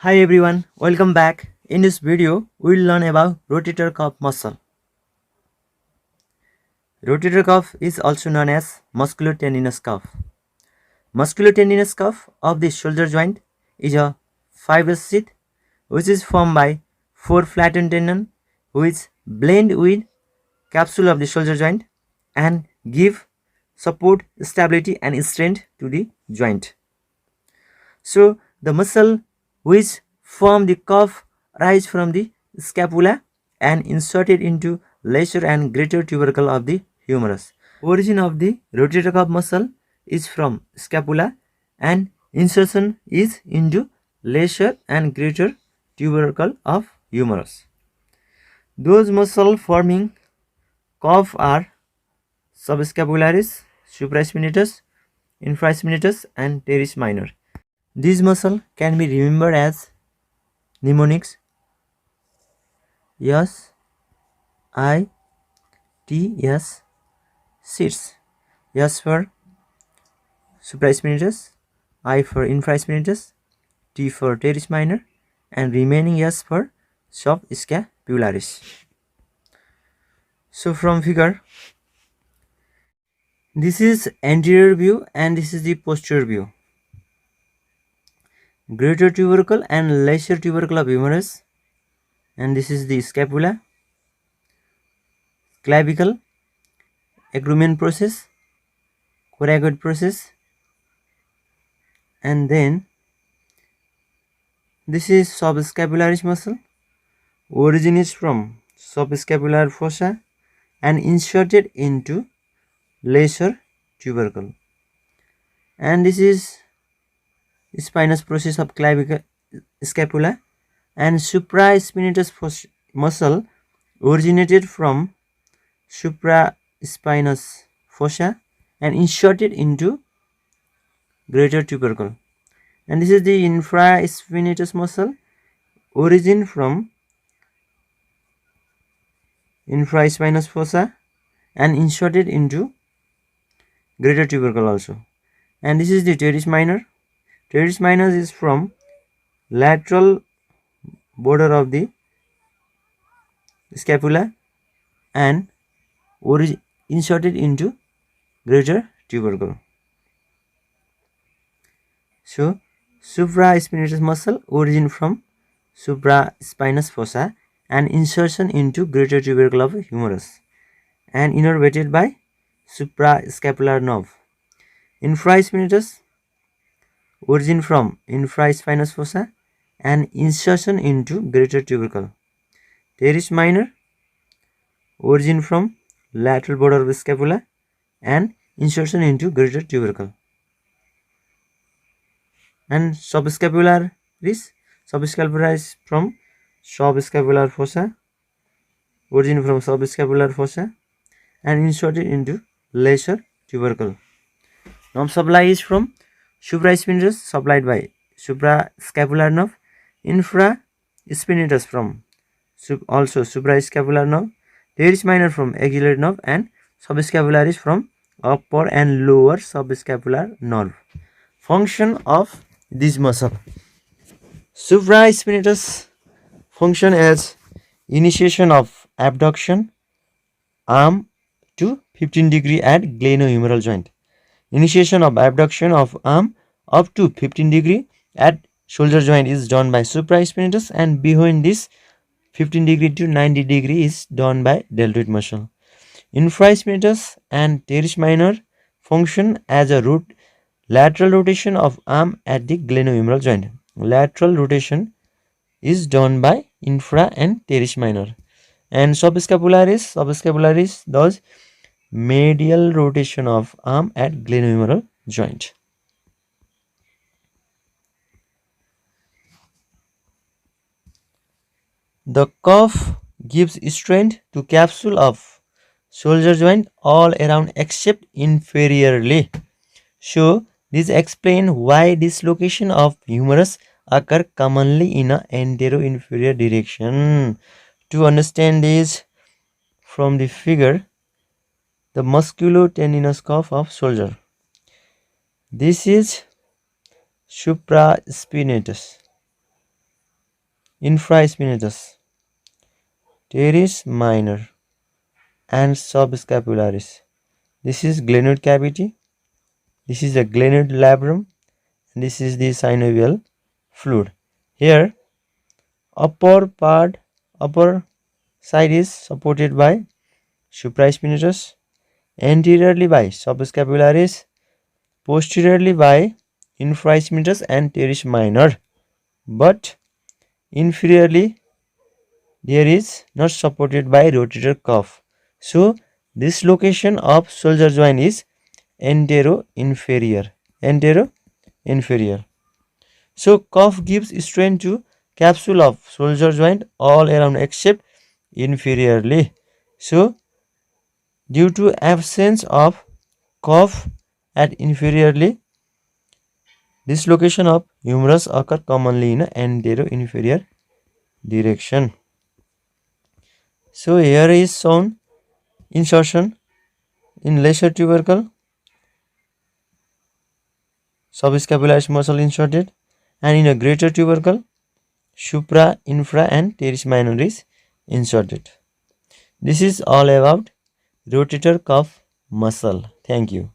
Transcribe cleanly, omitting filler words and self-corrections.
Hi everyone, welcome back. In this video, we'll learn about rotator cuff muscle. Rotator cuff is also known as musculotendinous cuff. Musculotendinous cuff of the shoulder joint is a fibrous sheath which is formed by four flattened tendons which blend with capsule of the shoulder joint and give support, stability and strength to the joint. So the muscle which form the cuff rise from the scapula and inserted into lesser and greater tubercle of the humerus. Origin of the rotator cuff muscle is from scapula and insertion is into lesser and greater tubercle of humerus. Those muscle forming cuff are subscapularis, supraspinatus, infraspinatus and teres minor. These muscles can be remembered as mnemonics S, I, T, S, sits. S for supraspinatus, I for infraspinatus, T for teres minor, and remaining S for subscapularis. So from figure, this is anterior view and this is the posterior view. Greater tubercle and lesser tubercle of humerus, and this is the scapula, clavicle, acromion process, coracoid process, and then this is subscapularis muscle. Origin is from subscapular fossa and inserted into lesser tubercle. And this is spinous process of clavicle, scapula, and supraspinatus muscle originated from supraspinous fossa and inserted into greater tubercle. And this is the infraspinatus muscle, origin from infraspinous fossa and inserted into greater tubercle also. And this is the teres minor. Teres minor is from lateral border of the scapula and inserted into greater tubercle. So supraspinatus muscle origin from supraspinous fossa and insertion into greater tubercle of humerus and innervated by suprascapular nerve. Infraspinatus origin from infraspinous fossa and insertion into greater tubercle. Teres minor origin from lateral border of scapula and insertion into greater tubercle. And subscapular is from subscapular fossa, origin from subscapular fossa and inserted into lesser tubercle. Nerve supply is from supraspinatus supplied by suprascapular nerve, infraspinatus from also suprascapular nerve, teres minor from axillary nerve and subscapularis from upper and lower subscapular nerve. Function of this muscle. Supraspinatus function as initiation of abduction arm to 15 degree at glenohumeral joint. Initiation of abduction of arm up to 15 degree at shoulder joint is done by supraspinatus, and behind this 15 degree to 90 degree is done by deltoid muscle. Infraspinatus and teres minor function as a lateral rotation of arm at the glenohumeral joint. Lateral rotation is done by infra and teres minor. And subscapularis does medial rotation of arm at glenohumeral joint. The cuff gives strength to capsule of shoulder joint all around except inferiorly. So this explains why dislocation of humerus occur commonly in an antero-inferior direction. To understand this from the figure, the musculotendinous cuff of shoulder. This is supraspinatus infraspinatus, teres minor, and subscapularis. This is glenoid cavity. This is the glenoid labrum, and this is the synovial fluid. Here, upper side is supported by supraspinatus, anteriorly by subscapularis, posteriorly by infraspinatus and teres minor, but inferiorly there is not supported by rotator cuff. So this location of shoulder joint is antero-inferior. Antero-inferior. So cuff gives strength to capsule of shoulder joint all around except inferiorly. So due to absence of cuff at inferiorly, dislocation of humerus occur commonly in antero-inferior direction. So here is shown insertion in lesser tubercle, subscapularis muscle inserted, and in a greater tubercle, supra, infra, and teres minor is inserted. This is all about rotator cuff muscle. Thank you.